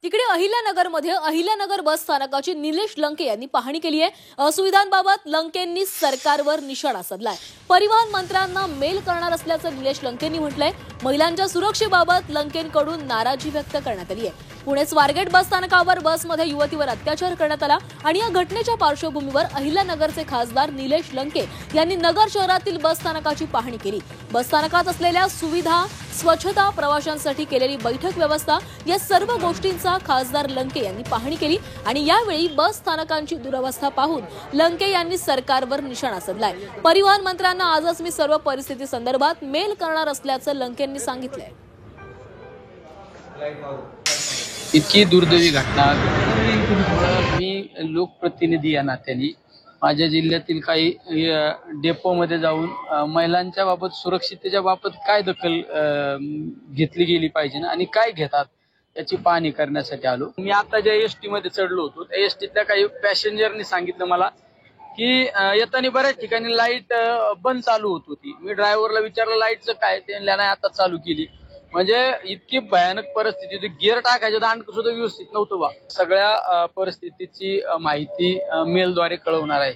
तिकडे अहिल्यानगरमध्ये अहिल्यानगर बस स्थानकाची निलेश लंके यांनी पाहणी केली आहे। असुविधांबाबत लंकेंनी सरकारवर निशाणा साधलाय। परिवहन मंत्र्यांना मेल करणार असल्याचं निलेश लंकेंनी म्हटलंय। महिलांच्या सुरक्षेबाबत लंकेंकडून नाराजी व्यक्त करण्यात आली आहे। पुणे स्वारगेट बस स्थानकावर बसमध्ये युवतीवर अत्याचार करण्यात आला आणि या घटनेच्या पार्श्वभूमीवर अहिल्यानगरचे खासदार निलेश लंके यांनी नगर शहरातील बस स्थानकाची पाहणी केली। बस स्थानकात असलेल्या सुविधा, स्वच्छता, प्रवाशांसाठी केलेली बैठक व्यवस्था या सर्व गोष्टींचा खासदार लंके यांनी पाहणी केली आणि यावेळी बस स्थानकांची दुरवस्था पाहून लंके यांनी सरकारवर निशाणा साधलाय। परिवहन मंत्र्यांना आजच मी सर्व परिस्थिती संदर्भात मेल करणार असल्याचं लंकेंनी सांगितलंय। इतकी दुर्दैवी घटना मी लोकप्रतिनिधी या नात्याने माझ्या जिल्ह्यातील काही डेपोमध्ये जाऊन महिलांच्या बाबत सुरक्षिततेच्या बाबत काय दखल घेतली गेली पाहिजे आणि काय घेतात याची पाहणी करण्यासाठी आलो। मी आता ज्या एसटी मध्ये चढलो होतो त्या एसटीतल्या काही पॅसेंजरनी सांगितलं मला की येताना बऱ्याच ठिकाणी लाईट बंद चालू होत होती। मी ड्रायव्हरला विचारलं लाईटचं काय, त्यांना नाही आता चालू केली। म्हणजे इतकी भयानक परिस्थिती होती, गिअर टाकायचं दांड सुद्धा व्यवस्थित नव्हतं बा। सगळ्या परिस्थितीची माहिती मेलद्वारे कळवणार आहे।